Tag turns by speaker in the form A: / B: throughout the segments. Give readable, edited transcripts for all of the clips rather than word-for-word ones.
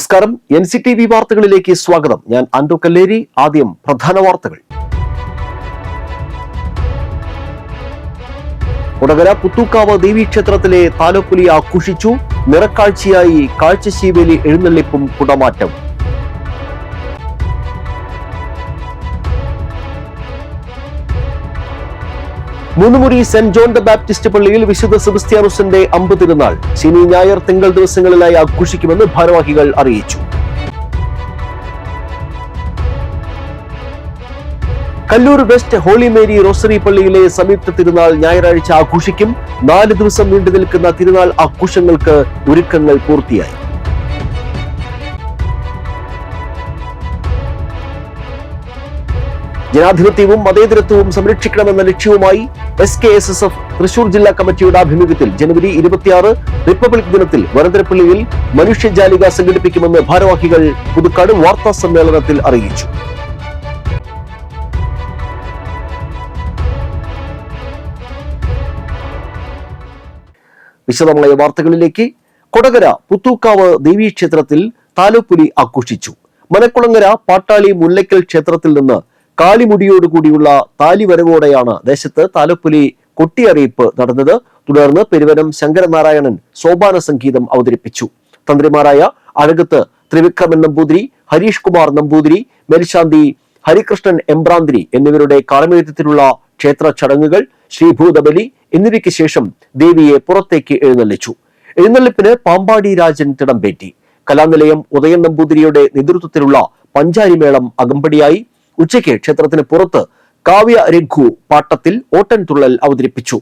A: നമസ്കാരം. NCTV വാർത്തകളിലേക്ക് സ്വാഗതം. ഞാൻ ആൻഡോ കല്ലേരി. ആദ്യം പ്രധാന വാർത്തകൾ. കൊടകര പുത്തൂക്കാവ് ദേവീക്ഷേത്രത്തിലെ താലപ്പൊലി ആഘോഷിച്ചു. നിറക്കാഴ്ചയായി കാഴ്ചശീവേലി എഴുന്നള്ളിപ്പും കുടമാറ്റം. Moonnumuri saint John the Baptist പള്ളിയിൽ വിശുദ്ധ സെബസ്ത്യാനോസിന്റെ അമ്പ് തിരുനാൾ ശനി ഞായർ തിങ്കൾ ദിവസങ്ങളിലായി ആഘോഷിക്കുമെന്ന് ഭാരവാഹികൾ അറിയിച്ചു. Kallur west holy Mary rosary പള്ളിയിലെ സംയുക്ത തിരുനാൾ ഞായറാഴ്ച ആഘോഷിക്കും. 4 ദിവസം നീണ്ടു നിൽക്കുന്ന തിരുനാൾ ആഘോഷങ്ങൾക്ക് ഒരുക്കങ്ങൾ പൂർത്തിയായി. ജനാധിപത്യവും മതേതരത്വവും സംരക്ഷിക്കണമെന്ന ലക്ഷ്യവുമായി SKSSF തൃശൂർ ജില്ലാ കമ്മിറ്റിയുടെ ആഭിമുഖ്യത്തിൽ ജനുവരി 26 റിപ്പബ്ലിക് ദിനത്തിൽ വരന്തരപ്പള്ളിയിൽ മനുഷ്യജാലിക സംഘടിപ്പിക്കുമെന്ന് ഭാരവാഹികൾ പുതുക്കാട് വാർത്താ സമ്മേളനത്തിൽ അറിയിച്ചു. വിശദമായ വാർത്തകളിലേക്ക്. കൊടകര പുത്തൂക്കാവ് ദേവീക്ഷേത്രത്തിൽ താലപ്പൊലി ആഘോഷിച്ചു. മനക്കുളങ്ങര പാട്ടാളി മുല്ലയ്ക്കൽ ക്ഷേത്രത്തിൽ നിന്ന് കാളിമുടിയോടുകൂടിയുള്ള താലിവരവോടെയാണ് ദേശത്ത് താലപ്പൊലി കൊട്ടിയറിയിപ്പ് നടന്നത്. തുടർന്ന് പെരുവനം ശങ്കരനാരായണൻ സോപാന സംഗീതം അവതരിപ്പിച്ചു. തന്ത്രിമാരായ അഴകത്ത് ത്രിവിക്രമൻ നമ്പൂതിരി, ഹരീഷ് കുമാർ നമ്പൂതിരി, മേൽശാന്തി ഹരികൃഷ്ണൻ എംബ്രാന്തിരി എന്നിവരുടെ കാർമ്മികത്വത്തിലുള്ള ക്ഷേത്ര ചടങ്ങുകൾ, ശ്രീഭൂതബലി എന്നിവയ്ക്ക് ശേഷം ദേവിയെ പുറത്തേക്ക് എഴുന്നള്ളിച്ചു. എഴുന്നള്ളിപ്പിന് പാമ്പാടി രാജൻ തിടമ്പേറ്റി. കലാനിലയം ഉദയൻ നമ്പൂതിരിയുടെ നേതൃത്വത്തിലുള്ള പഞ്ചാരിമേളം അകമ്പടിയായി. ഉച്ചയ്ക്ക് ക്ഷേത്രത്തിന് പുറത്ത് കാവ്യ രഘു പാട്ടത്തിൽ ഓട്ടൻതുള്ളൽ അവതരിപ്പിച്ചു.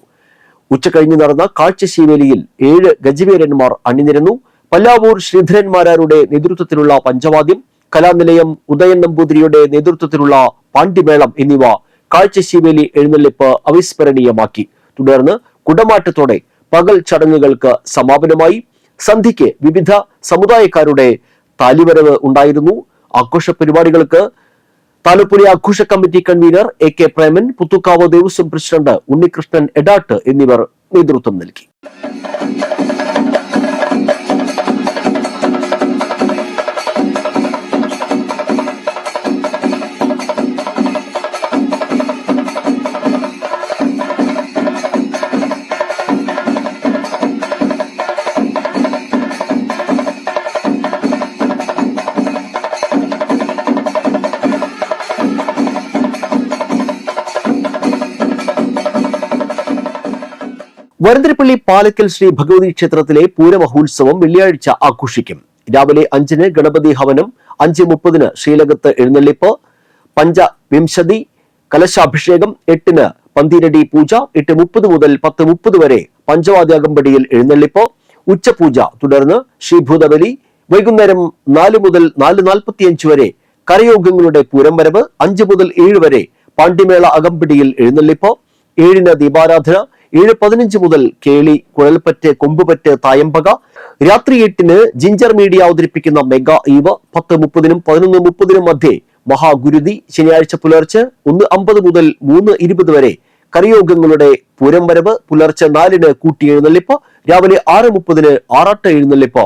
A: ഉച്ചകഴിഞ്ഞ് നടന്ന കാഴ്ചശീവേലിയിൽ 7 ഗജവീരന്മാർ അണിനിരന്നു. പല്ലാവൂർ ശ്രീധരന്മാരാരുടെ നേതൃത്വത്തിലുള്ള പഞ്ചവാദ്യം, കലാനിലയം ഉദയൻ നമ്പൂതിരിയുടെ നേതൃത്വത്തിലുള്ള പാണ്ഡിമേളം എന്നിവ കാഴ്ചശീവേലി എഴുന്നള്ളിപ്പ് അവിസ്മരണീയമാക്കി. തുടർന്ന് കുടമാറ്റത്തോടെ പകൽ ചടങ്ങുകൾക്ക് സമാപനമായി. സന്ധ്യയ്ക്ക് വിവിധ സമുദായക്കാരുടെ താലിവരവ് ഉണ്ടായിരുന്നു. ആഘോഷ പരിപാടികൾക്ക് താലപ്പൊലി ആഘോഷ committee convener AK Preman, Puthukkavu Devaswom president Unnikrishnan Edatt എന്നിവർ നേതൃത്വം നൽകി. വരന്തരപ്പള്ളി പാലക്കൽ ശ്രീ ഭഗവതി ക്ഷേത്രത്തിലെ പൂരമഹോത്സവം വെള്ളിയാഴ്ച ആഘോഷിക്കും. രാവിലെ 5-ന് ഗണപതി ഹവനം, 5:30-ന് ശ്രീലകത്ത് എഴുന്നള്ളിപ്പ്, പഞ്ചവിംശതി കലശാഭിഷേകം, 8-ന് പന്തിരടി പൂജ, 8:30 മുതൽ 10:30 വരെ പഞ്ചവാദ്യാകമ്പടിയിൽ എഴുന്നള്ളിപ്പ്, ഉച്ചപൂജ, തുടർന്ന് ശ്രീഭൂതബലി, വൈകുന്നേരം 4 മുതൽ 4:45 വരെ കരയോഗങ്ങളുടെ പൂരം വരവ്, 5 മുതൽ 7 വരെ പാണ്ഡിമേള അകമ്പടിയിൽ എഴുന്നള്ളിപ്പ്, 7-ന് ദീപാരാധന, 7:15 മുതൽ കേളി, കുഴൽപ്പറ്റ്, കൊമ്പുപറ്റ്, തായമ്പക, രാത്രി 8-ന് ജിഞ്ചർ മീഡിയ അവതരിപ്പിക്കുന്ന മെഗാ ഈവ്, 10:30-നും 11:30-നും മധ്യേ മഹാഗുരുതി, ശനിയാഴ്ച പുലർച്ചെ 1:50 മുതൽ 3:20 വരെ കരയോഗങ്ങളുടെ പൂരം വരവ്, പുലർച്ചെ 4-ന് കൂട്ടിയെഴുന്നള്ളിപ്പ്, രാവിലെ 6:30-ന് ആറാട്ട് എഴുന്നള്ളിപ്പ്,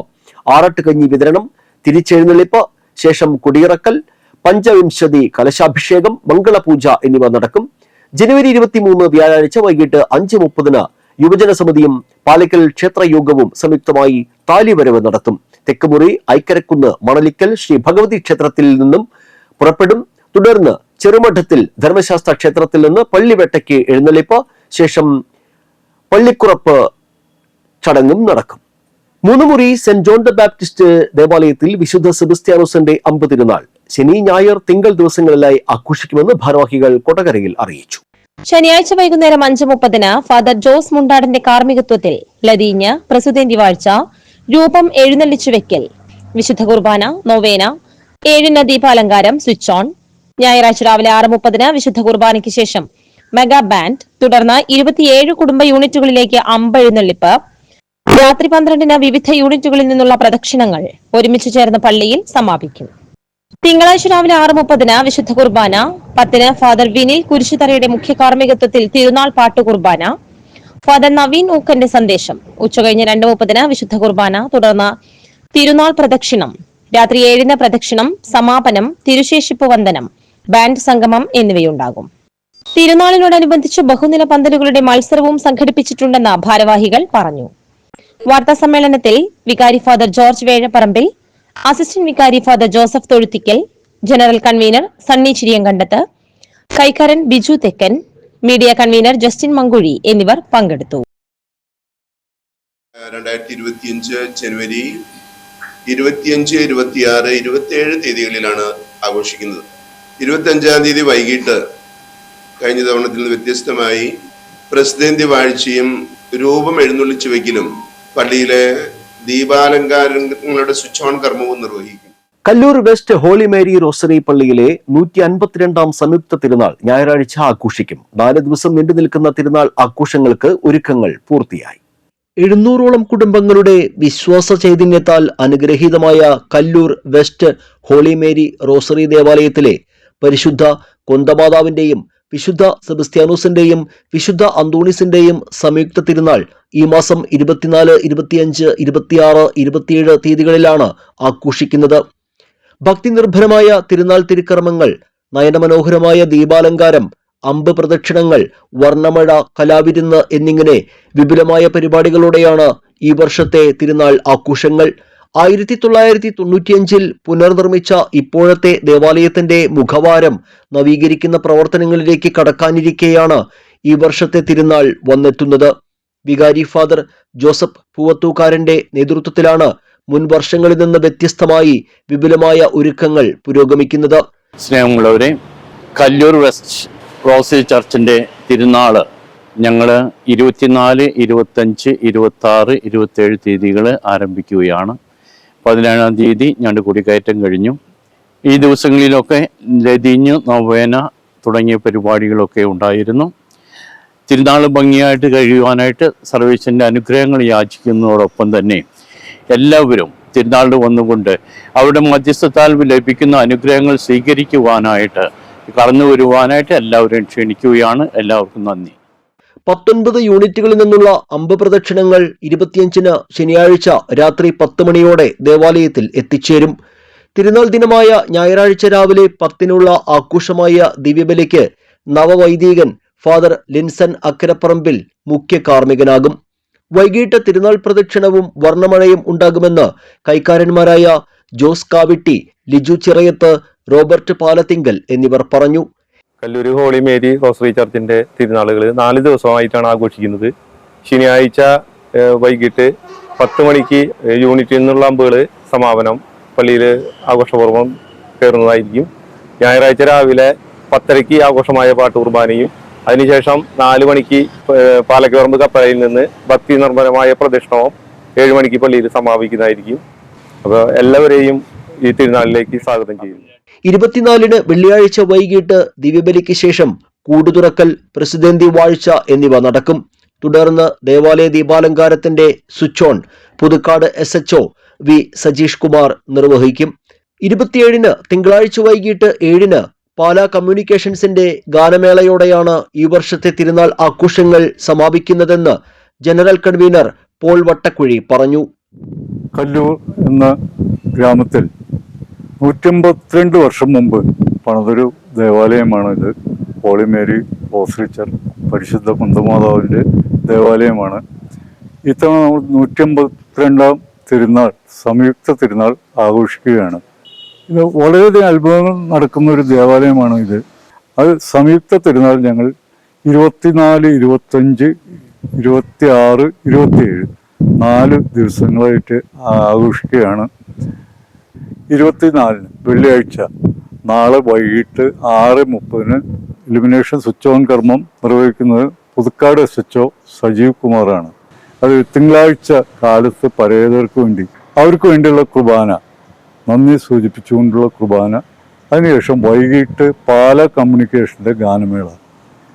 A: ആറാട്ട് കഞ്ഞി വിതരണം, തിരിച്ചെഴുന്നള്ളിപ്പ്, ശേഷം കൊടിയിറക്കൽ, പഞ്ചവിംശതി കലശാഭിഷേകം, മംഗളപൂജ എന്നിവ നടക്കും. ജനുവരി 23 വ്യാഴാഴ്ച വൈകിട്ട് 5:30-ന് യുവജന സമിതിയും പാലക്കൽ ക്ഷേത്രയോഗവും സംയുക്തമായി താലിവരവ് നടത്തും. തെക്കുമുറി ഐക്കരക്കുന്ന് മണലിക്കൽ ശ്രീ ഭഗവതി ക്ഷേത്രത്തിൽ നിന്നും പുറപ്പെടും. തുടർന്ന് ചെറുമഠത്തിൽ ധർമ്മശാസ്ത്ര ക്ഷേത്രത്തിൽ നിന്ന് പള്ളിവേട്ടയ്ക്ക് എഴുന്നള്ളിപ്പ്, ശേഷം പള്ളിക്കുറപ്പ് ചടങ്ങും നടക്കും. Moonnumuri saint John the Baptist ദേവാലയത്തിൽ വിശുദ്ധ സെബസ്ത്യാനോസിന്റെ അമ്പ് തിരുനാൾ ശനി ഞായർ തിങ്കൾ ദിവസങ്ങളിലായി ആഘോഷിക്കുമെന്ന് ഭാരവാഹികൾ കൊടകരയിൽ അറിയിച്ചു.
B: ശനിയാഴ്ച വൈകുന്നേരം 5:30-ന് ഫാദർ ജോസ് മുണ്ടാടന്റെ കാർമ്മികത്വത്തിൽ ലതീഞ്ഞ് പ്രസുതേന്തി വാഴ്ച, രൂപം എഴുന്നള്ളിച്ചു വെക്കൽ, വിശുദ്ധ കുർബാന, നൊവേന, 7-ന് ദീപാലങ്കാരം, സ്വിച്ച് ഓൺ. ഞായറാഴ്ച രാവിലെ 6:30-ന് വിശുദ്ധ കുർബാനയ്ക്ക് ശേഷം മെഗാ ബാൻഡ്, തുടർന്ന് 27 കുടുംബ യൂണിറ്റുകളിലേക്ക് അമ്പ് എഴുന്നള്ളിപ്പ്, രാത്രി 12-ന് വിവിധ യൂണിറ്റുകളിൽ നിന്നുള്ള പ്രദക്ഷിണങ്ങൾ ഒരുമിച്ച് ചേർന്ന് പള്ളിയിൽ സമാപിക്കും. തിങ്കളാഴ്ച രാവിലെ 6:30-ന് വിശുദ്ധ കുർബാന, 10-ന് ഫാദർ വിനിൽ കുരിശുതറയുടെ മുഖ്യ കാർമ്മികത്വത്തിൽ തിരുനാൾ പാട്ട് കുർബാന, ഫാദർ നവീൻ ഊക്കന്റെ സന്ദേശം. ഉച്ചകഴിഞ്ഞ് 2:30-ന് വിശുദ്ധ കുർബാന, തുടർന്ന് തിരുനാൾ പ്രദക്ഷിണം, രാത്രി 7-ന് പ്രദക്ഷിണം, സമാപനം, തിരുശേഷിപ്പ് വന്ദനം, ബാൻഡ് സംഗമം എന്നിവയുണ്ടാകും. തിരുനാളിനോടനുബന്ധിച്ച് ബഹുനില പന്തലുകളുടെ മത്സരവും സംഘടിപ്പിച്ചിട്ടുണ്ടെന്ന് ഭാരവാഹികൾ പറഞ്ഞു. വാർത്താ സമ്മേളനത്തിൽ വികാരി ഫാദർ ജോർജ് വേഴപ്പറമ്പിൽ, അസിസ്റ്റന്റ് വികാരി father Joseph Thozhuthikkal, general convener Sunny Chiriyankandath, കൈക്കാരൻ Biju Thekkan, media convener Justin Mankuzhi എന്നിവർ പങ്കെടുത്തു.
C: 2025 ജനുവരി 25, 26, 27 തീയതികളിലാണ് ആഘോഷിക്കുന്നത്. 25-ാം തീയതി വൈകിട്ട് കഴിഞ്ഞ തവണത്തിൽ നിന്ന് വ്യത്യസ്തമായി പ്രസിദ്ധേന്ത്യ വാഴ്ചയും രൂപം എഴുന്നള്ളിച്ചു വയ്ക്കലും പള്ളിയിലെ ദീപാലങ്കാരങ്ങളുടെ സ്വിച്ച് ഓൺ കർമ്മവും നിർവഹിക്കും.
A: Kallur west holy Mary rosary പള്ളിയിലെ 152-ാം സംയുക്ത തിരുനാൾ ഞായറാഴ്ച ആഘോഷിക്കും. 4 ദിവസം നീണ്ടു നിൽക്കുന്ന തിരുനാൾ ആഘോഷങ്ങൾക്ക് ഒരുക്കങ്ങൾ പൂർത്തിയായി. 700ഓളം കുടുംബങ്ങളുടെ വിശ്വാസ ചൈതന്യത്താൽ അനുഗ്രഹീതമായ Kallur west holy Mary rosary ദേവാലയത്തിലെ പരിശുദ്ധ കൊന്തമാതാവിന്റെയും വിശുദ്ധ സെബസ്ത്യാനോസിന്റെയും വിശുദ്ധ അന്തോണീസിന്റെയും സംയുക്ത തിരുനാൾ ഈ മാസം 24, 25, 26, 27 തീയതികളിലാണ് ആഘോഷിക്കുന്നത്. ഭക്തി നിർഭരമായ തിരുനാൾ തിരുക്കർമ്മങ്ങൾ, നയനമനോഹരമായ ദീപാലങ്കാരം, അമ്പ് പ്രദക്ഷിണങ്ങൾ, വർണ്ണമഴ, കലാവിരുന്ന് എന്നിങ്ങനെ വിപുലമായ പരിപാടികളോടെയാണ് ഈ വർഷത്തെ തിരുനാൾ ആഘോഷങ്ങൾ. 1995 പുനർനിർമ്മിച്ച ഇപ്പോഴത്തെ ദേവാലയത്തിന്റെ മുഖവാരം നവീകരിക്കുന്ന പ്രവർത്തനങ്ങളിലേക്ക് കടക്കാനിരിക്കെയാണ് ഈ വർഷത്തെ തിരുനാൾ വന്നെത്തുന്നത്. വികാരി ഫാദർ ജോസഫ് പൂവത്തൂക്കാരന്റെ നേതൃത്വത്തിലാണ് മുൻ വർഷങ്ങളിൽ നിന്ന് വ്യത്യസ്തമായി വിപുലമായ ഒരുക്കങ്ങൾ പുരോഗമിക്കുന്നത്.
D: സ്നേഹമുള്ളവരെ, കല്ലൂർ വെസ്റ്റ് റോസറി ചർച്ചിന്റെ തിരുനാള് ഞങ്ങൾ 24, 25, 26, 27 തീയതികൾ ആരംഭിക്കുകയാണ്. 17-ാം തീയതി ഞങ്ങളുടെ കൂടിക്കയറ്റം കഴിഞ്ഞു. ഈ ദിവസങ്ങളിലൊക്കെ ലതീഞ്ഞ്, നൊവേന തുടങ്ങിയ പരിപാടികളൊക്കെ ഉണ്ടായിരുന്നു. തിരുനാൾ ഭംഗിയായിട്ട് കഴിയുവാനായിട്ട് സർവീസിൻ്റെ അനുഗ്രഹങ്ങൾ യാചിക്കുന്നതോടൊപ്പം തന്നെ എല്ലാവരും തിരുനാളിൽ വന്നുകൊണ്ട് അവരുടെ മധ്യസ്ഥത്താൽ ലഭിക്കുന്ന അനുഗ്രഹങ്ങൾ സ്വീകരിക്കുവാനായിട്ട് കടന്നു വരുവാനായിട്ട് എല്ലാവരും ക്ഷണിക്കുകയാണ്. എല്ലാവർക്കും നന്ദി.
A: 19 യൂണിറ്റുകളിൽ നിന്നുള്ള അമ്പ് പ്രദക്ഷിണങ്ങൾ 25-ന് ശനിയാഴ്ച രാത്രി 10 മണിയോടെ ദേവാലയത്തിൽ എത്തിച്ചേരും. തിരുനാൾ ദിനമായ ഞായറാഴ്ച രാവിലെ 10-നുള്ള ആഘോഷമായ ദിവ്യബലിക്ക് നവവൈദികൻ ഫാദർ ലിൻസൺ അക്കരപ്പറമ്പിൽ മുഖ്യ കാർമ്മികനാകും. വൈകിട്ട് തിരുനാൾ പ്രദക്ഷിണവും വർണ്ണമഴയും ഉണ്ടാകുമെന്ന് കൈക്കാരന്മാരായ ജോസ് കാവിട്ടി, ലിജു ചിറയത്ത്, റോബർട്ട് പാലത്തിങ്കൽ എന്നിവർ പറഞ്ഞു.
E: കല്ലൂർ ഹോളി മേരി റോസറി ചർച്ചിന്റെ തിരുനാളുകൾ 4 ദിവസമായിട്ടാണ് ആഘോഷിക്കുന്നത്. ശനിയാഴ്ച വൈകിട്ട് 10 മണിക്ക് യൂണിറ്റിൽ നിന്നുള്ള അമ്പുകൾ സമാപനം പള്ളിയിൽ ആഘോഷപൂർവ്വം കയറുന്നതായിരിക്കും. ഞായറാഴ്ച രാവിലെ 10:30 ആഘോഷമായ പാട്ട് കുർബാനയും അതിനുശേഷം 4 മണിക്ക് പാലക്കവറമ്പ് കപ്പലയിൽ നിന്ന് ഭക്തി നിർഭരമായ പ്രദക്ഷിണവും 7 മണിക്ക് പള്ളിയിൽ സമാപിക്കുന്നതായിരിക്കും. അപ്പോൾ എല്ലാവരെയും ഈ തിരുനാളിലേക്ക് സ്വാഗതം ചെയ്യുന്നു.
A: 24-ന് വെള്ളിയാഴ്ച വൈകിട്ട് ദിവ്യബലിക്ക് ശേഷം കൂടുതുറക്കൽ, പ്രസിദ്ധേന്തി വാഴ്ച എന്നിവ നടക്കും. തുടർന്ന് ദേവാലയ ദീപാലങ്കാരത്തിന്റെ switch on Puthukkad SHO V Sajeesh Kumar നിർവഹിക്കും. 27-ന് തിങ്കളാഴ്ച വൈകിട്ട് 7-ന് പാലാ കമ്മ്യൂണിക്കേഷൻസിന്റെ ഗാനമേളയോടെയാണ് ഈ വർഷത്തെ തിരുനാൾ ആഘോഷങ്ങൾ സമാപിക്കുന്നതെന്ന് ജനറൽ കൺവീനർ പോൾ വട്ടക്കുഴി പറഞ്ഞു.
F: കല്ലൂർ എന്ന ഗ്രാമത്തിൽ 152 വർഷം മുമ്പ് പണിതൊരു ദേവാലയമാണ് ഇത്. ഹോളി മേരി റോസറി ചർച്ച് പരിശുദ്ധ കുന്തമാതാവിൻ്റെ ദേവാലയമാണ്. ഇത്തവണ നമ്മൾ 152-ാം തിരുനാൾ, സംയുക്ത തിരുനാൾ ആഘോഷിക്കുകയാണ്. ഇത് വളരെയധികം അത്ഭുതങ്ങൾ നടക്കുന്ന ഒരു ദേവാലയമാണ് ഇത്. അത് സംയുക്ത തിരുനാൾ ഞങ്ങൾ 24, 25, 26, 27 4 ദിവസങ്ങളായിട്ട് ആഘോഷിക്കുകയാണ്. 24-ന് വെള്ളിയാഴ്ച നാളെ വൈകിട്ട് 6:30-ന് ഇലുമിനേഷൻ സ്വിച്ച് ഓൺ കർമ്മം നിർവഹിക്കുന്നത് പുതുക്കാട് SHO സജീവ് കുമാറാണ്. അത് തിങ്കളാഴ്ച കാലത്ത് പരേതർക്ക് വേണ്ടി അവർക്ക് വേണ്ടിയുള്ള കുർബാന, നന്ദി സൂചിപ്പിച്ചുകൊണ്ടുള്ള കുർബാന. അതിനുശേഷം വൈകിട്ട് പാലാ കമ്മ്യൂണിക്കേഷൻ്റെ ഗാനമേള.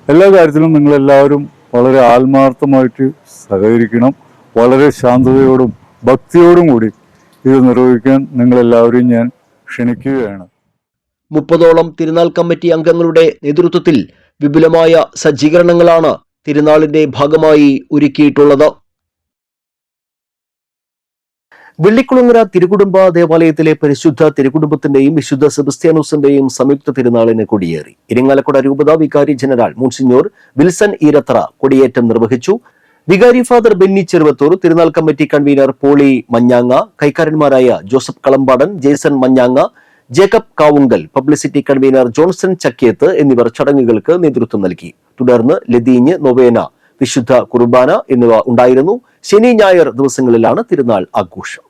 F: എല്ലാ കാര്യത്തിലും നിങ്ങളെല്ലാവരും വളരെ ആത്മാർത്ഥമായിട്ട് സഹകരിക്കണം. വളരെ ശാന്തതയോടും ഭക്തിയോടും കൂടി ഇത് നിർവഹിക്കാൻ നിങ്ങളെല്ലാവരെയും ഞാൻ ക്ഷണിക്കുകയാണ്.
A: 30ഓളം തിരുനാൾ കമ്മിറ്റി അംഗങ്ങളുടെ നേതൃത്വത്തിൽ വിപുലമായ സജ്ജീകരണങ്ങളാണ് തിരുനാളിന്റെ ഭാഗമായി ഒരുക്കിയിട്ടുള്ളത്. വെള്ളിക്കുളങ്ങര തിരുകുടുംബ ദേവാലയത്തിലെ പരിശുദ്ധ തിരുകുടുംബത്തിന്റെയും വിശുദ്ധ സെബസ്ത്യാനോസിന്റെയും സംയുക്ത തിരുനാളിന് കൊടിയേറി. ഇരിങ്ങാലക്കുട രൂപത വികാരി ജനറൽ മോൺസിഞ്ഞോർ വിൽസൺ ഈരത്ര കൊടിയേറ്റം നിർവഹിച്ചു. വികാരി ഫാദർ ബെന്നി ചെറുവത്തൂർ, തിരുനാൾ കമ്മിറ്റി കൺവീനർ പോളി മഞ്ഞാങ്ങ, കൈക്കാരന്മാരായ ജോസഫ് കളമ്പാടൻ, ജേസൺ മഞ്ഞാങ്ങ, Jacob Kavungal, publicity convener Johnson Chakkiyath എന്നിവർ ചടങ്ങുകൾക്ക് നേതൃത്വം നൽകി. തുടർന്ന് ലതീഞ്ഞ്, നൊവേന, വിശുദ്ധ കുർബാന എന്നിവ ഉണ്ടായിരുന്നു. ശനി ഞായർ ദിവസങ്ങളിലാണ് തിരുനാൾ ആഘോഷം.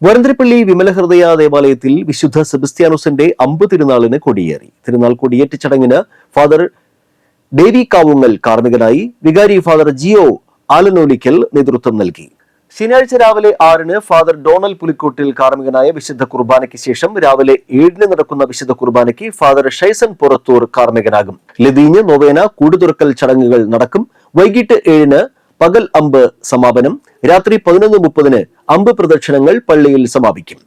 A: വരന്തരപ്പള്ളി വിമലഹൃദയ ദേവാലയത്തിൽ വിശുദ്ധ സെബസ്ത്യാനോസിന്റെ അമ്പ് തിരുനാളിന് കൊടിയേറി. തിരുനാൾ കൊടിയേറ്റ ചടങ്ങിന് ഫാദർ ഡേവി കാവുങ്ങൽ കാർമ്മികനായി. വികാരി ഫാദർ ജിയോ ആലനോലിക്കൽ നേതൃത്വം നൽകി. ശനിയാഴ്ച രാവിലെ 6-ന് ഫാദർ ഡോണൽ പുലിക്കോട്ടിൽ കാർമ്മികനായ വിശുദ്ധ കുർബാനയ്ക്ക് ശേഷം രാവിലെ 7-ന് നടക്കുന്ന വിശുദ്ധ കുർബാനയ്ക്ക് ഫാദർ ഷൈസൻ പുറത്തൂർ കാർമ്മികനാകും. ലതീഞ്ഞ്, നൊവേന, കൂടുതുറക്കൽ ചടങ്ങുകൾ നടക്കും. വൈകിട്ട് 7-ന് പകൽ അമ്പ് സമാപനം. രാത്രി 11:30-ന് അമ്പ് പ്രദക്ഷിണങ്ങൾ പള്ളിയിൽ സമാപിക്കും.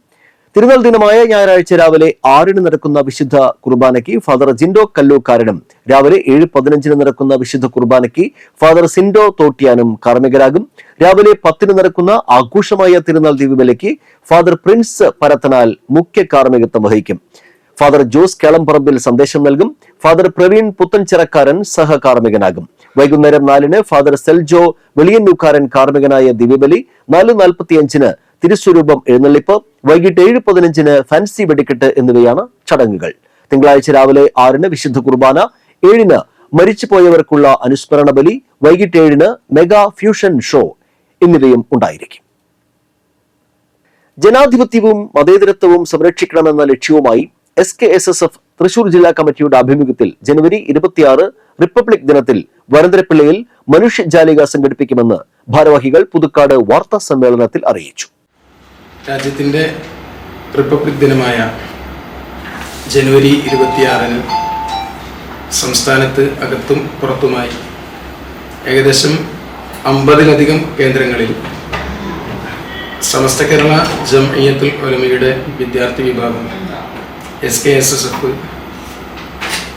A: തിരുനാൾ ദിനമായ ഞായറാഴ്ച രാവിലെ 6-ന് നടക്കുന്ന വിശുദ്ധ കുർബാനയ്ക്ക് ഫാദർ ജിൻഡോ കല്ലൂക്കാരനും രാവിലെ 7:15-ന് നടക്കുന്ന വിശുദ്ധ കുർബാനയ്ക്ക് ഫാദർ സിൻഡോ തോട്ടിയാനും കാർമ്മികരാകും. രാവിലെ 10-ന് നടക്കുന്ന ആഘോഷമായ തിരുനാൾ ദിവ്യബലിക്ക് ഫാദർ പ്രിൻസ് പരത്തനാൽ മുഖ്യ കാർമ്മികത്വം വഹിക്കും. ഫാദർ ജോസ് കേളംപറമ്പിൽ സന്ദേശം നൽകും. ഫാദർ പ്രവീൺ പുത്തൻചിറക്കാരൻ സഹകാർമ്മികനാകും. വൈകുന്നേരം 4-ന് ഫാദർ സെൽജോ വെളിയന്നൂക്കാരൻ കാർമ്മികനായ ദിവ്യബലി. 4:45-ന് തിരുസ്വരൂപം എഴുന്നള്ളിപ്പ്. വൈകിട്ട് 7:15-ന് ഫാൻസി വെടിക്കെട്ട് എന്നിവയാണ് ചടങ്ങുകൾ. തിങ്കളാഴ്ച രാവിലെ 6-ന് വിശുദ്ധ കുർബാന. 7-ന് മരിച്ചുപോയവർക്കുള്ള അനുസ്മരണ ബലി. വൈകിട്ട് 7-ന് മെഗാ ഫ്യൂഷൻ ഷോ എന്നിവയും ഉണ്ടായിരിക്കും. ജനാധിപത്യവും മതേതരത്വവും സംരക്ഷിക്കണമെന്ന ലക്ഷ്യവുമായി SKSSF തൃശൂർ ജില്ലാ കമ്മിറ്റിയുടെ ആഭിമുഖ്യത്തിൽ ജനുവരി 26 റിപ്പബ്ലിക് ദിനത്തിൽ വരന്തരപ്പിള്ളിയിൽ മനുഷ്യജാലിക സംഘടിപ്പിക്കുമെന്ന് ഭാരവാഹികൾ പുതുക്കാട് വാർത്താ സമ്മേളനത്തിൽ അറിയിച്ചു.
G: രാജ്യത്തിൻ്റെ റിപ്പബ്ലിക് ദിനമായ ജനുവരി 26-ന് സംസ്ഥാനത്ത് അകത്തും പുറത്തുമായി ഏകദേശം 50-ലധികം കേന്ദ്രങ്ങളിൽ സമസ്ത കേരള ജംഇയ്യത്തുൽ ഉലമയുടെ വിദ്യാർത്ഥി വിഭാഗം SKSSF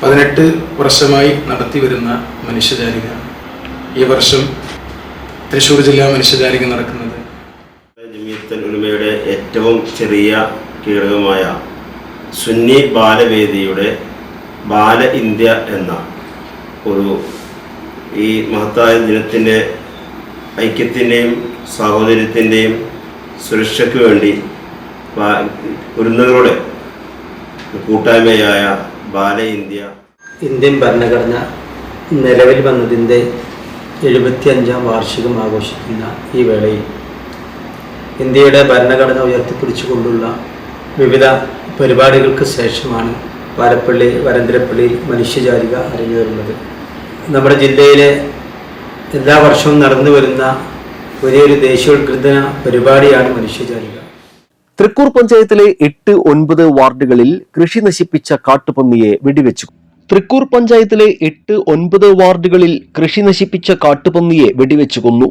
G: 18 വർഷമായി നടത്തിവരുന്ന മനുഷ്യജാലിക ഈ വർഷം തൃശ്ശൂർ ജില്ലാ മനുഷ്യജാലിക നടക്കുന്നത്
H: ജംഇയ്യത്തുൽ ഉലമയുടെ ഏറ്റവും ചെറിയ കീഴകമായ സുന്നി ബാലവേദിയുടെ ബാല ഇന്ത്യ എന്ന ഒരു ഈ മഹത്തായ ദിനത്തിൻ്റെ ഐക്യത്തിൻ്റെയും സാഹോദര്യത്തിൻ്റെയും സുരക്ഷയ്ക്ക് വേണ്ടി ഒരുന്നതോടെ കൂട്ടായ്മയായ ബാല ഇന്ത്യ.
I: ഇന്ത്യൻ ഭരണഘടന നിലവിൽ വന്നതിൻ്റെ 75-ാം വാർഷികം ആഘോഷിക്കുന്ന ഈ വേളയിൽ ഇന്ത്യയുടെ ഭരണഘടന ഉയർത്തിപ്പിടിച്ചുകൊണ്ടുള്ള വിവിധ പരിപാടികൾക്ക് ശേഷമാണ് വരന്തരപ്പള്ളിയിൽ മനുഷ്യജാലിക അരങ്ങേറുന്നത്. നമ്മുടെ ജില്ലയിലെ എല്ലാ വർഷവും നടന്നു വരുന്ന വലിയൊരു ദേശീയോദ്ഗ്രഥന പരിപാടിയാണ് മനുഷ്യജാലിക.
A: തൃക്കൂർ പഞ്ചായത്തിലെ 8-9 വാർഡുകളിൽ കൃഷി നശിപ്പിച്ച കാട്ടുപന്നിയെ വെടിവെച്ചു. തൃക്കൂർ പഞ്ചായത്തിലെ 8-9 വാർഡുകളിൽ കൃഷി നശിപ്പിച്ച കാട്ടുപന്നിയെ വെടിവെച്ചു കൊന്നു.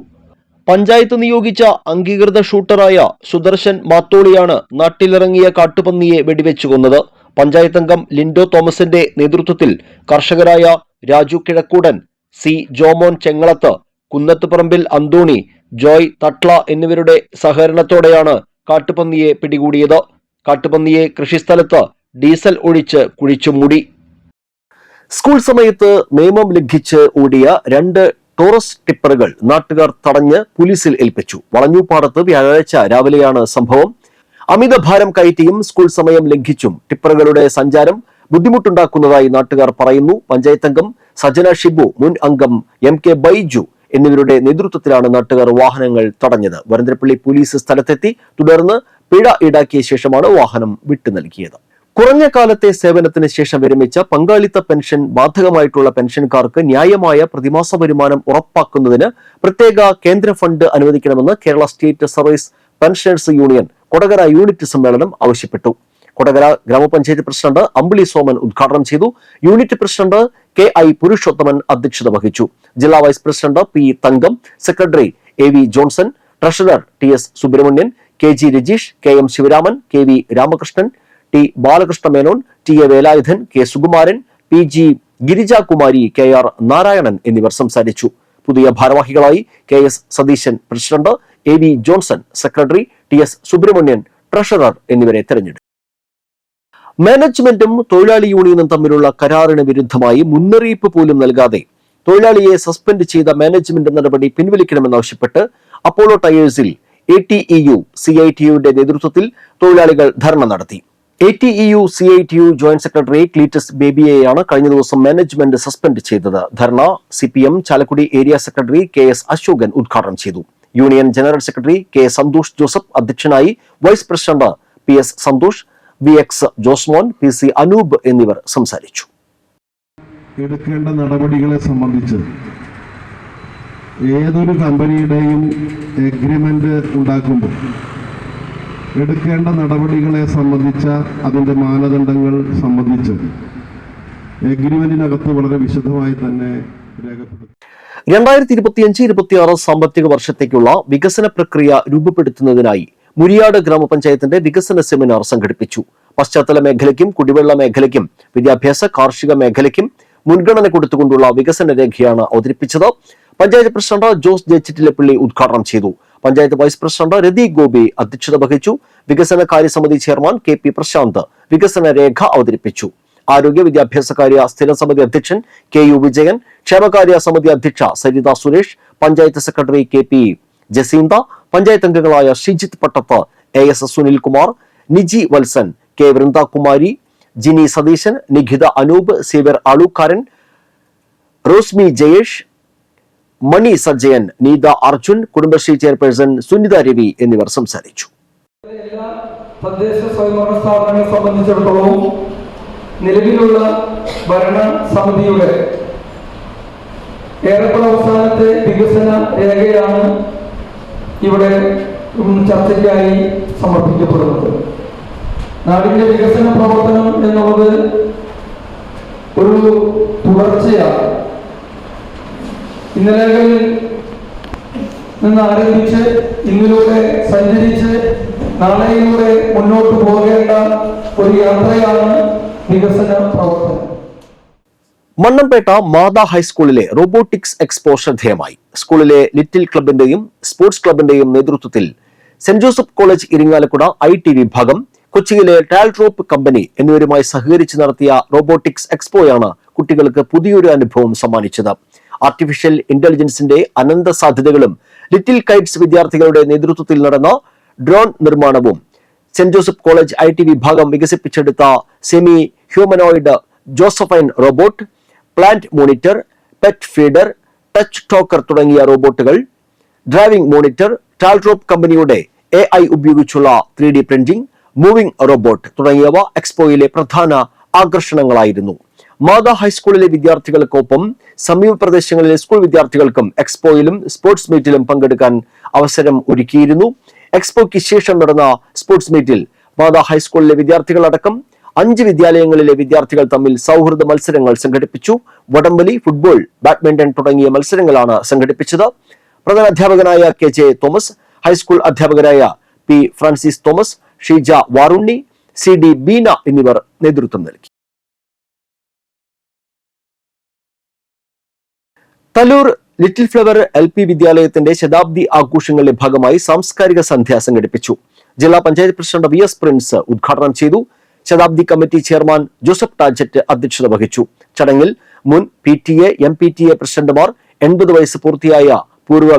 A: പഞ്ചായത്ത് നിയോഗിച്ച അംഗീകൃത ഷൂട്ടറായ സുദർശൻ മാത്തോളിയാണ് നാട്ടിലിറങ്ങിയ കാട്ടുപന്നിയെ വെടിവെച്ചു കൊന്നത്. പഞ്ചായത്ത് അംഗം ലിൻഡോ തോമസിന്റെ നേതൃത്വത്തിൽ കർഷകരായ രാജു കിഴക്കൂടൻ, സി ജോമോൻ ചെങ്ങളത്ത്, കുന്നത്തുപറമ്പിൽ അന്തോണി, ജോയ് തട്ല എന്നിവരുടെ സഹകരണത്തോടെയാണ് കാട്ടുപന്നിയെ പിടികൂടിയത്. കാട്ടുപന്നിയെ കൃഷിസ്ഥലത്ത് ഡീസൽ ഒഴിച്ച് കുഴിച്ചുമൂടി. സ്കൂൾ സമയത്ത് നിയമം ലംഘിച്ച് ഓടിയ 2 ടോറസ് ടിപ്പറുകൾ നാട്ടുകാർ തടഞ്ഞ് പോലീസിൽ ഏൽപ്പിച്ചു. വളഞ്ഞൂപ്പാടത്ത് വ്യാഴാഴ്ച രാവിലെയാണ് സംഭവം. അമിതഭാരം കയറ്റിയും സ്കൂൾ സമയം ലംഘിച്ചും ടിപ്പറുകളുടെ സഞ്ചാരം ബുദ്ധിമുട്ടുണ്ടാക്കുന്നതായി നാട്ടുകാർ പറയുന്നു. പഞ്ചായത്ത് അംഗം സജന ഷിബു, മുൻ അംഗം MK ബൈജു എന്നിവരുടെ നേതൃത്വത്തിലാണ് നാട്ടുകാർ വാഹനങ്ങൾ തടഞ്ഞത്. വരന്തരപ്പള്ളി പോലീസ് സ്ഥലത്തെത്തി. തുടർന്ന് പിഴ ഈടാക്കിയ ശേഷമാണ് വാഹനം വിട്ടു നൽകിയത്. കുറഞ്ഞ കാലത്തെ സേവനത്തിന് ശേഷം വിരമിച്ച പങ്കാളിത്ത പെൻഷൻ ബാധകമായിട്ടുള്ള പെൻഷൻകാർക്ക് ന്യായമായ പ്രതിമാസ വരുമാനം ഉറപ്പാക്കുന്നതിന് പ്രത്യേക കേന്ദ്ര ഫണ്ട് അനുവദിക്കണമെന്ന് Kerala state service pensioners union Kodakara unit സമ്മേളനം ആവശ്യപ്പെട്ടു. കൊടകര ഗ്രാമപഞ്ചായത്ത് പ്രസിഡന്റ് അമ്പിളി സോമൻ ഉദ്ഘാടനം ചെയ്തു. യൂണിറ്റ് പ്രസിഡന്റ് KI പുരുഷോത്തമൻ അധ്യക്ഷത വഹിച്ചു. ജില്ലാ vice president P Thankam, secretary AV Johnson, treasurer TS Subramanian, KG Rajeesh, KM Sivaraman, KV Ramakrishnan, T Balakrishna Menon, TA Velayudhan, K Sukumaran, PG Girijakumari, KR Narayanan എന്നിവർ സംസാരിച്ചു. പുതിയ ഭാരവാഹികളായി KS Satheesan president, AV Johnson secretary, TS Subramanian treasurer എന്നിവരെ തെരഞ്ഞെടുത്തു. മാനേജ്മെന്റും തൊഴിലാളി യൂണിയനും തമ്മിലുള്ള കരാറിന് വിരുദ്ധമായി മുന്നറിയിപ്പ് പോലും നൽകാതെ തൊഴിലാളിയെ സസ്പെൻഡ് ചെയ്ത മാനേജ്മെന്റ് നടപടി പിൻവലിക്കണമെന്നാവശ്യപ്പെട്ട് അപ്പോളോ ടയേഴ്സിൽ ATEU CITUയുടെ നേതൃത്വത്തിൽ തൊഴിലാളികൾ ധർണ നടത്തി. ATEU CITU joint secretary Cletus ബേബിയെയാണ് കഴിഞ്ഞ ദിവസം മാനേജ്മെന്റ് സസ്പെൻഡ് ചെയ്തത്. ധർണ CPM Chalakudy area secretary KS Ashokan ഉദ്ഘാടനം ചെയ്തു. Union general secretary K Santhosh Joseph അധ്യക്ഷനായി. Vice president PS Santhosh, VX Josemon, PC Anoop എന്നിവർ സംസാരിച്ചു.
J: എടുക്കേണ്ട നടപടികളെ സംബന്ധിച്ച് ഏതൊരു കമ്പനിയുടെയും എഗ്രിമെന്റ് ഉണ്ടാക്കുമ്പോൾ എടുക്കേണ്ട നടപടികളെ സംബന്ധിച്ച അതിൻ്റെ മാനദണ്ഡങ്ങൾ സംബന്ധിച്ച് എഗ്രിമെന്റിനകത്ത് വളരെ വിശദമായി തന്നെ രേഖപ്പെടുത്തി.
A: 2025-26 സാമ്പത്തിക വർഷത്തേക്കുള്ള വികസന പ്രക്രിയ രൂപപ്പെടുത്തുന്നതിനായി മുരിയാട് ഗ്രാമപഞ്ചായത്തിന്റെ വികസന സെമിനാർ സംഘടിപ്പിച്ചു. പശ്ചാത്തല മേഖലയ്ക്കും കുടിവെള്ള മേഖലയ്ക്കും വിദ്യാഭ്യാസ കാർഷിക മേഖലയ്ക്കും മുൻഗണന കൊടുത്തുകൊണ്ടുള്ള വികസന രേഖയാണ് അവതരിപ്പിച്ചത്. പഞ്ചായത്ത് പ്രസിഡന്റ് ജോസ് ജെ ചിറ്റിലപ്പള്ളി ഉദ്ഘാടനം ചെയ്തു. പഞ്ചായത്ത് വൈസ് പ്രസിഡന്റ് രതി ഗോപി അധ്യക്ഷത വഹിച്ചു. വികസന കാര്യസമിതി ചെയർമാൻ KP പ്രശാന്ത് വികസന രേഖ അവതരിപ്പിച്ചു. ആരോഗ്യ വിദ്യാഭ്യാസകാര്യ സ്ഥിരം സമിതി അധ്യക്ഷൻ KU വിജയൻ, ക്ഷേമകാര്യ സമിതി അധ്യക്ഷ സരിത സുരേഷ്, പഞ്ചായത്ത് സെക്രട്ടറി KP ജസീന്ത, പഞ്ചായത്ത് അംഗങ്ങളായ Shijith Pattath, AS Sunilkumar, Niji Valsan, K Vrindakumari, Jini Satheesan, Nikhitha Anoop, Xavier Alookkaran, Rosmi Jayesh, Mani Sajayan, Neetha Arjun, Kudumbashree chairperson Sunitha Ravi എന്നിവർ സംസാരിച്ചു.
K: എല്ലാ തദ്ദേശ സ്വയംഭരണ സ്ഥാപനങ്ങളെ സംബന്ധിച്ചിടത്തോളം നിലവിലുള്ള ഭരണ സമിതിയുടെ ഏറെക്കുറെ അവസാനത്തെ വികസന രേഖയാണ് ഇവിടെ ചർച്ചയ്ക്കായി സമർപ്പിക്കപ്പെടുന്നത്. നാടിന്റെ വികസന പ്രവർത്തനം എന്നുള്ളത് ഒരു തുടർച്ചയാണ്. ഇന്നലകളിൽ നിന്ന് ആരംഭിച്ച് ഇന്നിലൂടെ സഞ്ചരിച്ച് നാളെയിലൂടെ മുന്നോട്ട് പോകേണ്ട ഒരു യാത്രയാണ് വികസന പ്രവർത്തനം.
A: മണ്ണമ്പേട്ട മാതാ ഹൈസ്കൂളിലെ റോബോട്ടിക്സ് എക്സ്പോ ശ്രദ്ധേയമായി. സ്കൂളിലെ ലിറ്റിൽ ക്ലബിന്റെയും സ്പോർട്സ് ക്ലബിന്റെയും നേതൃത്വത്തിൽ saint Joseph college Irinjalakuda IT വിഭാഗം, കൊച്ചിയിലെ ടാൽട്രോപ്പ് കമ്പനി എന്നിവരുമായി സഹകരിച്ച് നടത്തിയ റോബോട്ടിക്സ് എക്സ്പോയാണ് കുട്ടികൾക്ക് പുതിയൊരു അനുഭവം സമ്മാനിച്ചത്. ആർട്ടിഫിഷ്യൽ ഇന്റലിജൻസിന്റെ അനന്ത സാധ്യതകളും ലിറ്റിൽ കൈറ്റ്സ് വിദ്യാർത്ഥികളുടെ നേതൃത്വത്തിൽ നടന്ന ഡ്രോൺ നിർമ്മാണവും സെന്റ് ജോസഫ് കോളേജ് IT വിഭാഗം വികസിപ്പിച്ചെടുത്ത semi humanoid Josephine robot, plant monitor, pet feeder, touch talker തുടങ്ങിയ റോബോട്ടുകൾ, ഡ്രൈവിംഗ് മോണിറ്റർ, ടാൽട്രോപ്പ് കമ്പനിയുടെ AI ഉപയോഗിച്ചുള്ള 3D പ്രിന്റിംഗ്, മൂവിംഗ് റോബോട്ട് തുടങ്ങിയവ എക്സ്പോയിലെ പ്രധാന ആകർഷണങ്ങളായിരുന്നു. മാതാ ഹൈസ്കൂളിലെ വിദ്യാർത്ഥികൾക്കൊപ്പം സമീപ പ്രദേശങ്ങളിലെ സ്കൂൾ വിദ്യാർത്ഥികൾക്കും എക്സ്പോയിലും സ്പോർട്സ് മീറ്റിലും പങ്കെടുക്കാൻ അവസരം ഒരുക്കിയിരുന്നു. എക്സ്പോയ്ക്ക് ശേഷം നടന്ന സ്പോർട്സ് മീറ്റിൽ മാതാ ഹൈസ്കൂളിലെ വിദ്യാർത്ഥികളടക്കം 5 വിദ്യാലയങ്ങളിലെ വിദ്യാർത്ഥികൾ തമ്മിൽ സൗഹൃദ മത്സരങ്ങൾ സംഘടിപ്പിച്ചു. വടംവലി, ഫുട്ബോൾ, ബാഡ്മിന്റൺ തുടങ്ങിയ മത്സരങ്ങളാണ് സംഘടിപ്പിച്ചത്. പ്രധാനാധ്യാപകനായ KJ തോമസ്, ഹൈസ്കൂൾ അധ്യാപകരായ P ഫ്രാൻസിസ് തോമസ്, ഷീജ വാറുണ്ണി, CD ബീന എന്നിവർ നേതൃത്വം നൽകി. തലൂർ ലിറ്റിൽ ഫ്ലവർ LP വിദ്യാലയത്തിന്റെ ശതാബ്ദി ആഘോഷങ്ങളുടെ ഭാഗമായി സാംസ്കാരിക സന്ധ്യ സംഘടിപ്പിച്ചു. ജില്ലാ പഞ്ചായത്ത് പ്രസിഡന്റ് VS പ്രിൻസ് ഉദ്ഘാടനം ചെയ്തു. ശതാബ്ദി കമ്മിറ്റി ചെയർമാൻ ജോസഫ് ടാജറ്റ് അധ്യക്ഷത വഹിച്ചു. ചടങ്ങിൽ മുൻ PTA, MPTA പ്രസിഡന്റുമാർ, 80 വയസ്സ് പൂർത്തിയായ പൂർവ്വ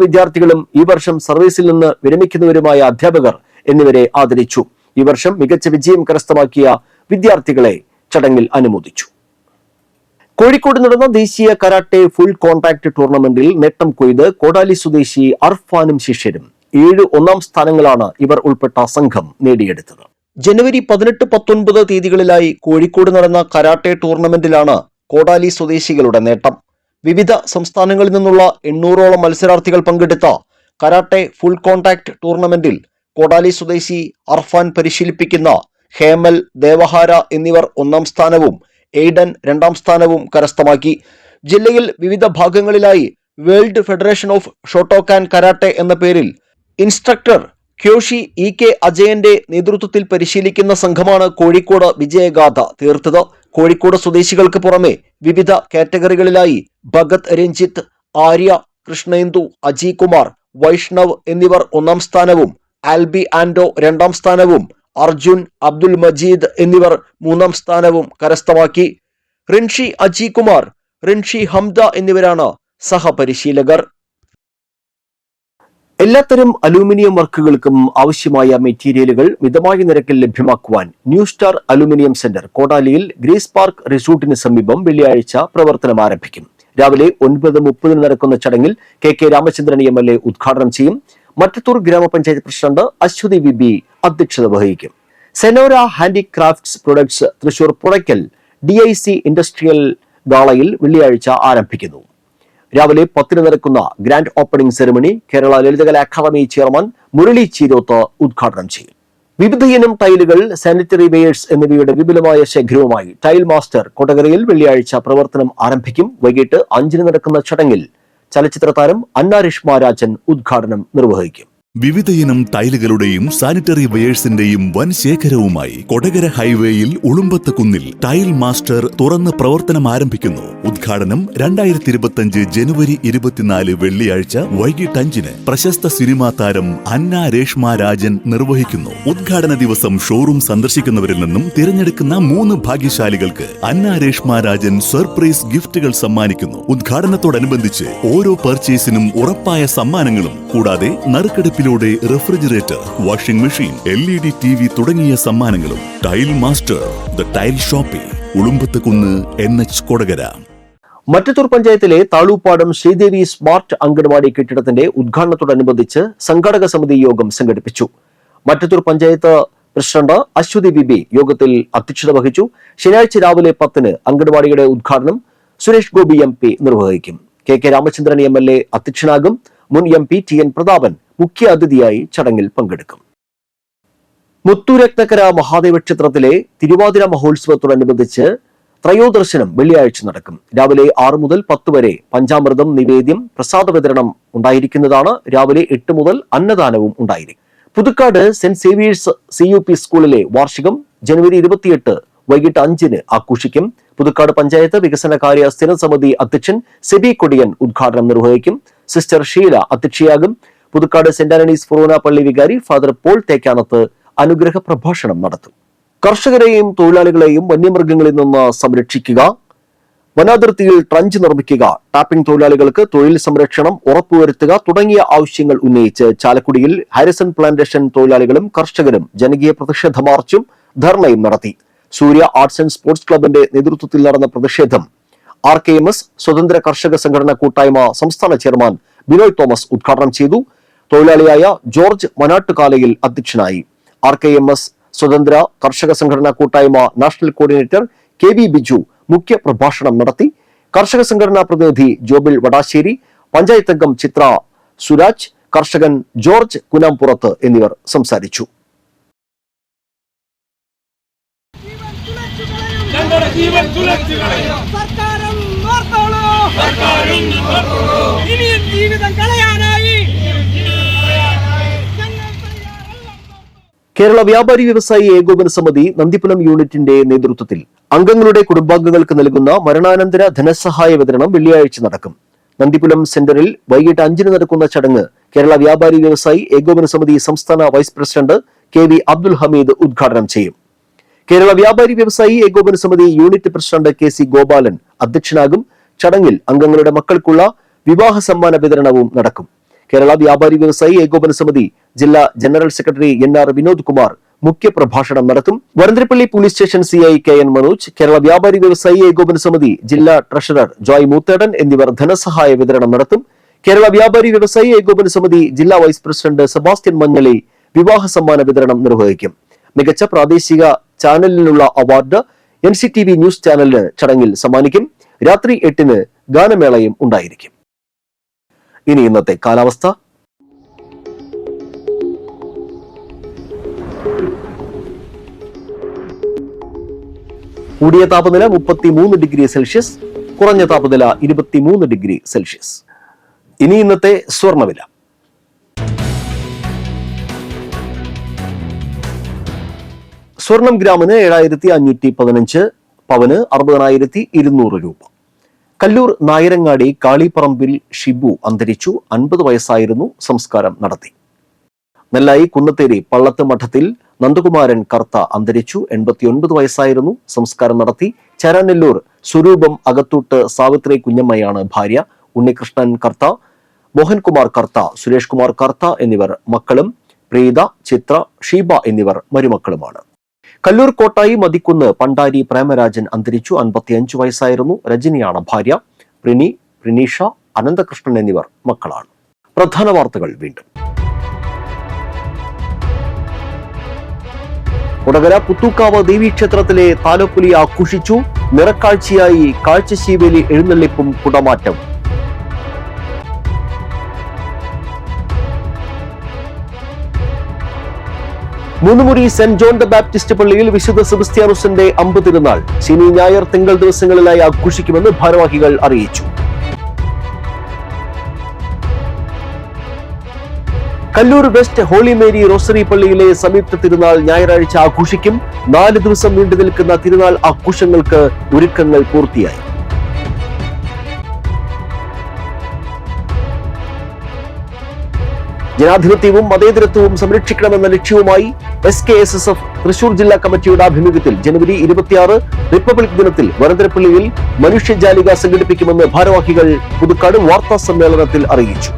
A: വിദ്യാർത്ഥികളും ഈ വർഷം സർവീസിൽ നിന്ന് വിരമിക്കുന്നവരുമായ അധ്യാപകർ എന്നിവരെ ആദരിച്ചു. ഈ വർഷം മികച്ച വിജയം കരസ്ഥമാക്കിയ വിദ്യാർത്ഥികളെ ചടങ്ങിൽ അനുമോദിച്ചു. കോഴിക്കോട് നടന്ന ദേശീയ കരാട്ടെ ഫുൾ കോൺടാക്ട് ടൂർണമെന്റിൽ നേട്ടം കൊയ്ത് കോടാലി സ്വദേശി അർഫാനും ശിഷ്യരും 7 ഒന്നാം സ്ഥാനങ്ങളാണ് ഇവർ ഉൾപ്പെട്ട സംഘം നേടിയെടുത്തത്. ജനുവരി 18-19 തീയതികളിലായി കോഴിക്കോട് നടന്ന കരാട്ടെ ടൂർണമെന്റിലാണ് കോടാലി സ്വദേശികളുടെ നേട്ടം. വിവിധ സംസ്ഥാനങ്ങളിൽ നിന്നുള്ള 800ഓളം മത്സരാർത്ഥികൾ പങ്കെടുത്ത കരാട്ടെ ഫുൾ കോൺടാക്ട് ടൂർണമെന്റിൽ കോടാലി സ്വദേശി അർഫാൻ പരിശീലിപ്പിക്കുന്ന ഹേമൽ, ദേവഹാര എന്നിവർ 1ാം സ്ഥാനവും എയ്ഡൻ 2ാം സ്ഥാനവും കരസ്ഥമാക്കി. ജില്ലയിൽ വിവിധ ഭാഗങ്ങളിലായി world federation of Shotokan karate എന്ന പേരിൽ ഇൻസ്ട്രക്ടർ ക്യോഷി EK അജയന്റെ നേതൃത്വത്തിൽ പരിശീലിക്കുന്ന സംഘമാണ് കോഴിക്കോട് വിജയഗാഥ തീർത്തത്. കോഴിക്കോട് സ്വദേശികൾക്ക് പുറമെ വിവിധ കാറ്റഗറികളിലായി ഭഗത് രഞ്ജിത്ത്, ആര്യ, കൃഷ്ണേന്ദു, അജി കുമാർ, വൈഷ്ണവ് എന്നിവർ 1ാം സ്ഥാനവും ആൽബി ആൻഡോ 2ാം സ്ഥാനവും അർജുൻ, അബ്ദുൽ മജീദ് എന്നിവർ 3ാം സ്ഥാനവും കരസ്ഥമാക്കി. റിൻഷി അജി കുമാർ, റിൻഷി ഹംദ എന്നിവരാണ് സഹപരിശീലകർ. എല്ലാത്തരം അലൂമിനിയം വർക്കുകൾക്കും ആവശ്യമായ മെറ്റീരിയലുകൾ മിതമായ നിരക്കിൽ ലഭ്യമാക്കുവാൻ ന്യൂ സ്റ്റാർ അലൂമിനിയം സെന്റർ കോടാലിയിൽ ഗ്രീസ് പാർക്ക് റിസോർട്ടിന് സമീപം വെള്ളിയാഴ്ച പ്രവർത്തനം ആരംഭിക്കും. രാവിലെ 9:30 നടക്കുന്ന ചടങ്ങിൽ KK രാമചന്ദ്രൻ MLA ഉദ്ഘാടനം ചെയ്യും. മറ്റത്തൂർ ഗ്രാമപഞ്ചായത്ത് പ്രസിഡന്റ് അശ്വതി VB അധ്യക്ഷത വഹിക്കും. Senora Handicrafts Products Thrissur Puzhakkal DIC industrial ഗാളയിൽ വെള്ളിയാഴ്ച ആരംഭിക്കുന്നു. രാവിലെ 10 നടക്കുന്ന grand opening ceremony Kerala Lalithakala academy chairman Murali Cheeroth ഉദ്ഘാടനം ചെയ്യും. വിവിധയിനം ടൈലുകൾ, സാനിറ്ററി വെയേഴ്സ് എന്നിവയുടെ വിപുലമായ ശേഖരവുമായി ടൈൽ മാസ്റ്റർ കൊടകരയിൽ വെള്ളിയാഴ്ച പ്രവർത്തനം ആരംഭിക്കും. വൈകിട്ട് 5 നടക്കുന്ന ചടങ്ങിൽ ചലച്ചിത്ര താരം അന്ന രശ്മ രാജൻ ഉദ്ഘാടനം നിർവഹിക്കും.
L: വിവിധയിനം ടൈലുകളുടെയും സാനിറ്ററി വെയേഴ്സിന്റെയും വൻ ശേഖരവുമായി കൊടകര ഹൈവേയിൽ ഉളുമ്പത്ത് കുന്നിൽ ടൈൽ മാസ്റ്റർ തുറന്ന് പ്രവർത്തനം ആരംഭിക്കുന്നു. ഉദ്ഘാടനം 2025 ജനുവരി 24 വെള്ളിയാഴ്ച വൈകിട്ട് 5-ന് പ്രശസ്ത സിനിമാ താരം അന്ന രേഷ്മ രാജൻ നിർവഹിക്കുന്നു. ഉദ്ഘാടന ദിവസം ഷോറൂം സന്ദർശിക്കുന്നവരിൽ നിന്നും തിരഞ്ഞെടുക്കുന്ന 3 ഭാഗ്യശാലികൾക്ക് അന്ന രേഷ്മ രാജൻ സർപ്രൈസ് ഗിഫ്റ്റുകൾ സമ്മാനിക്കുന്നു. ഉദ്ഘാടനത്തോടനുബന്ധിച്ച് ഓരോ പർച്ചേസിനും ഉറപ്പായ സമ്മാനങ്ങളും കൂടാതെ നറുക്കെടുപ്പിൽ refrigerator, washing machine, LED TV തുടങ്ങിയ സമ്മാനങ്ങളും. Tile Master, the Tile Shopping, Ulumbath Kunnu, NH Kodakara.
A: Mattathur പഞ്ചായത്തിലെ താളൂപ്പാടം ശ്രീദേവി സ്മാർട്ട് അംഗൻവാടി കെട്ടിടത്തിന്റെ ഉദ്ഘാടനത്തോടനുബന്ധിച്ച് സംഘാടക സമിതി യോഗം സംഘടിപ്പിച്ചു. മറ്റത്തൂർ പഞ്ചായത്ത് പ്രസിഡന്റ് അശ്വതി VB യോഗത്തിൽ അധ്യക്ഷത വഹിച്ചു. ശനിയാഴ്ച രാവിലെ 10-ന് അംഗൻവാടിയുടെ ഉദ്ഘാടനം സുരേഷ് ഗോപി MP നിർവഹിക്കും. KK Ramachandran MLA അധ്യക്ഷനാകും. മുൻ MP TN പ്രതാപൻ മുഖ്യ അതിഥിയായി ചടങ്ങിൽ പങ്കെടുക്കും. മുത്തൂരത്നക്കര മഹാദേവ ക്ഷേത്രത്തിലെ തിരുവാതിര മഹോത്സവത്തോടനുബന്ധിച്ച് ത്രയോദർശനം വെള്ളിയാഴ്ച നടക്കും. രാവിലെ 6 മുതൽ 10 വരെ പഞ്ചാമൃതം, നിവേദ്യം, പ്രസാദ വിതരണം ഉണ്ടായിരിക്കുന്നതാണ്. രാവിലെ 8 മുതൽ അന്നദാനവും ഉണ്ടായിരിക്കും. പുതുക്കാട് സെന്റ് സേവിയേഴ്സ് CUP സ്കൂളിലെ വാർഷികം ജനുവരി 28 വൈകിട്ട് 5-ന് ആഘോഷിക്കും. പുതുക്കാട് പഞ്ചായത്ത് വികസനകാര്യ സ്ഥിരം സമിതി അധ്യക്ഷൻ സെബി കൊടിയൻ ഉദ്ഘാടനം നിർവഹിക്കും. സിസ്റ്റർ ഷീല അധ്യക്ഷയാകും. പുതുക്കാട് സെന്റ് ആന്റണീസ് ഫൊറോന പള്ളി വികാരി ഫാദർ പോൾ തേക്കാനത്ത് അനുഗ്രഹ പ്രഭാഷണം നടത്തും. കർഷകരെയും തൊഴിലാളികളെയും വന്യമൃഗങ്ങളിൽ നിന്ന് സംരക്ഷിക്കുക, വനാതിർത്തിയിൽ ട്രഞ്ച് നിർമ്മിക്കുക, ടാപ്പിംഗ് തൊഴിലാളികൾക്ക് തൊഴിൽ സംരക്ഷണം ഉറപ്പുവരുത്തുക തുടങ്ങിയ ആവശ്യങ്ങൾ ഉന്നയിച്ച് ചാലക്കുടിയിൽ ഹാരിസൺ പ്ലാന്റേഷൻ തൊഴിലാളികളും കർഷകരും ജനകീയ പ്രതിഷേധ മാർച്ചും ധർണയും നടത്തി. സൂര്യ ആർട്സ് ആൻഡ് സ്പോർട്സ് ക്ലബിന്റെ നേതൃത്വത്തിൽ നടന്ന പ്രതിഷേധം RKMS സ്വതന്ത്ര കർഷക സംഘടന കൂട്ടായ്മ സംസ്ഥാന ചെയർമാൻ ബിനോയ് തോമസ് ഉദ്ഘാടനം ചെയ്തു. തൊഴിലാളിയായ ജോർജ് മനാട്ടുകാലയിൽ അധ്യക്ഷനായി. RKMS സ്വതന്ത്ര കർഷക സംഘടന കൂട്ടായ്മ നാഷണൽ കോർഡിനേറ്റർ KB ബിജു മുഖ്യ പ്രഭാഷണം നടത്തി. കർഷക സംഘടനാ പ്രതിനിധി ജോബിൽ വടാശ്ശേരി, പഞ്ചായത്ത് അംഗം ചിത്ര സുരാജ്, കർഷകൻ ജോർജ് കുനാംപുറത്ത് എന്നിവർ സംസാരിച്ചു. കേരള വ്യാപാരി വ്യവസായി ഏകോപന സമിതി നന്ദിപുരം യൂണിറ്റിന്റെ നേതൃത്വത്തിൽ അംഗങ്ങളുടെ കുടുംബാംഗങ്ങൾക്ക് നൽകുന്ന മരണാനന്തര ധനസഹായ വിതരണം വെള്ളിയാഴ്ച നടക്കും. നന്ദിപുരം സെന്ററിൽ വൈകിട്ട് 5-ന് നടക്കുന്ന ചടങ്ങ് കേരള വ്യാപാരി വ്യവസായി ഏകോപന സമിതി സംസ്ഥാന vice president KV Abdul Hameed ഉദ്ഘാടനം ചെയ്യും. കേരള വ്യാപാരി വ്യവസായി ഏകോപന സമിതി യൂണിറ്റ് പ്രസിഡന്റ് KC ഗോപാലൻ അധ്യക്ഷനാകും. ചടങ്ങിൽ അംഗങ്ങളുടെ മക്കൾക്കുള്ള വിവാഹ സമ്മാന വിതരണവും നടക്കും. കേരള വ്യാപാരി വ്യവസായി ഏകോപന സമിതി ജില്ലാ general secretary NR Vinod Kumar മുഖ്യ പ്രഭാഷണം നടത്തും. Varantharappilly police station CI KN Manoj, Kerala വ്യാപാരി വ്യവസായി ഏകോപന സമിതി ജില്ലാ ട്രഷറർ ജോയ് മൂത്തേടൻ എന്നിവർ ധനസഹായ വിതരണം നടത്തും. കേരള വ്യാപാരി വ്യവസായി ഏകോപന സമിതി ജില്ലാ വൈസ് പ്രസിഡന്റ് സെബാസ്റ്റ്യൻ മഞ്ഞളി വിവാഹ സമ്മാന വിതരണം നിർവഹിക്കും. മികച്ച പ്രാദേശിക ചാനലിനുള്ള അവാർഡ് NCTV ന്യൂസ് ചാനലിന് ചടങ്ങിൽ സമ്മാനിക്കും. രാത്രി 8-ന് ഗാനമേളയും ഉണ്ടായിരിക്കും. ഇനി ഇന്നത്തെ കാലാവസ്ഥ. കൂടിയ താപനില 33 ഡിഗ്രി സെൽഷ്യസ്, കുറഞ്ഞ താപനില 23 ഡിഗ്രി സെൽഷ്യസ്. ഇനി ഇന്നത്തെ സ്വർണ്ണവില. സ്വർണം ഗ്രാമിന് 7515, പവന് 60,200 രൂപ. കല്ലൂർ നായരങ്ങാടി കാളിപ്പറമ്പിൽ ഷിബു അന്തരിച്ചു. 50 വയസ്സായിരുന്നു. സംസ്കാരം നടത്തി. നെല്ലായി കുന്നത്തേരി പള്ളത്ത് മഠത്തിൽ നന്ദകുമാരൻ കർത്ത അന്തരിച്ചു. 89 വയസ്സായിരുന്നു. സംസ്കാരം നടത്തി. ചരാനെല്ലൂർ സ്വരൂപം അകത്തൂട്ട് സാവിത്രി കുഞ്ഞമ്മയാണ് ഭാര്യ. ഉണ്ണികൃഷ്ണൻ കർത്ത, മോഹൻകുമാർ കർത്ത, സുരേഷ് കുമാർ കർത്ത എന്നിവർ മക്കളും. പ്രീത, ചിത്ര, ഷീബ എന്നിവർ മരുമക്കളുമാണ്. കല്ലൂർ കോട്ടായി മതിക്കുന്ന് പണ്ടാരി പ്രേമരാജൻ അന്തരിച്ചു. 55 വയസ്സായിരുന്നു. രജനിയാണ് ഭാര്യ. പ്രിനി, പ്രിനീഷ, അനന്തകൃഷ്ണൻ എന്നിവർ മക്കളാണ്. പ്രധാന വാർത്തകൾ വീണ്ടും. കൊടകര പുത്തൂക്കാവ് ദേവീക്ഷേത്രത്തിലെ താലപ്പൊലി ആഘോഷിച്ചു. നിറക്കാഴ്ചയായി കാഴ്ചശീവേലി എഴുന്നള്ളിപ്പും കുടമാറ്റം. Moonnumuri saint John the Baptist പള്ളിയിൽ വിശുദ്ധ സെബസ്ത്യാനോസിന്റെ അമ്പ് തിരുനാൾ ശനി, ഞായർ, തിങ്കൾ ദിവസങ്ങളിലായി ആഘോഷിക്കുമെന്ന് ഭാരവാഹികൾ അറിയിച്ചു. Kallur west holy Mary rosary പള്ളിയിലെ സംയുക്ത തിരുനാൾ ഞായറാഴ്ച ആഘോഷിക്കും. 4 ദിവസം നീണ്ടു നിൽക്കുന്ന തിരുനാൾ ആഘോഷങ്ങൾക്ക് ഒരുക്കങ്ങൾ പൂർത്തിയായി. ജനാധിപത്യവും മതേതരത്വവും സംരക്ഷിക്കണമെന്ന ലക്ഷ്യവുമായി SKSSF തൃശൂർ ജില്ലാ കമ്മിറ്റിയുടെ ആഭിമുഖ്യത്തിൽ ജനുവരി 26 റിപ്പബ്ലിക് ദിനത്തിൽ വരന്തരപ്പള്ളിയിൽ മനുഷ്യജാലിക സംഘടിപ്പിക്കുമെന്ന് ഭാരവാഹികൾ പുതുക്കാട് വാർത്താ സമ്മേളനത്തിൽ അറിയിച്ചു.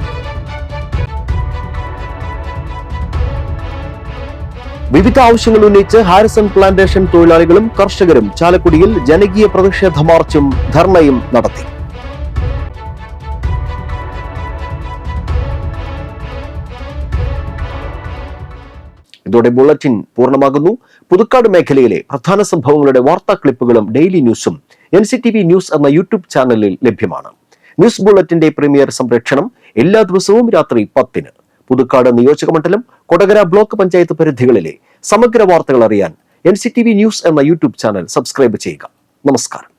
A: വിവിധ ആവശ്യങ്ങൾ ഉന്നയിച്ച് ഹാരിസൺ പ്ലാന്റേഷൻ തൊഴിലാളികളും കർഷകരും ചാലക്കുടിയിൽ ജനകീയ പ്രതിഷേധ മാർച്ചും ധർണയും നടത്തി. ഇതോടെ ബുള്ളറ്റിൻ പൂർണ്ണമാകുന്നു. പുതുക്കാട് മേഖലയിലെ പ്രധാന സംഭവങ്ങളുടെ വാർത്താ ക്ലിപ്പുകളും ഡെയിലി ന്യൂസും NCTV ന്യൂസ് എന്ന യൂട്യൂബ് ചാനലിൽ ലഭ്യമാണ്. ന്യൂസ് ബുള്ളറ്റിന്റെ പ്രീമിയർ സംപ്രേക്ഷണം എല്ലാ ദിവസവും രാത്രി 10-ന്. പുതുക്കാട് നിയോജകമണ്ഡലം, കൊടകര ബ്ലോക്ക് പഞ്ചായത്ത് പരിധികളിലെ സമഗ്ര വാർത്തകൾ അറിയാൻ NCTV ന്യൂസ് എന്ന യൂട്യൂബ് ചാനൽ സബ്സ്ക്രൈബ് ചെയ്യുക. നമസ്കാരം.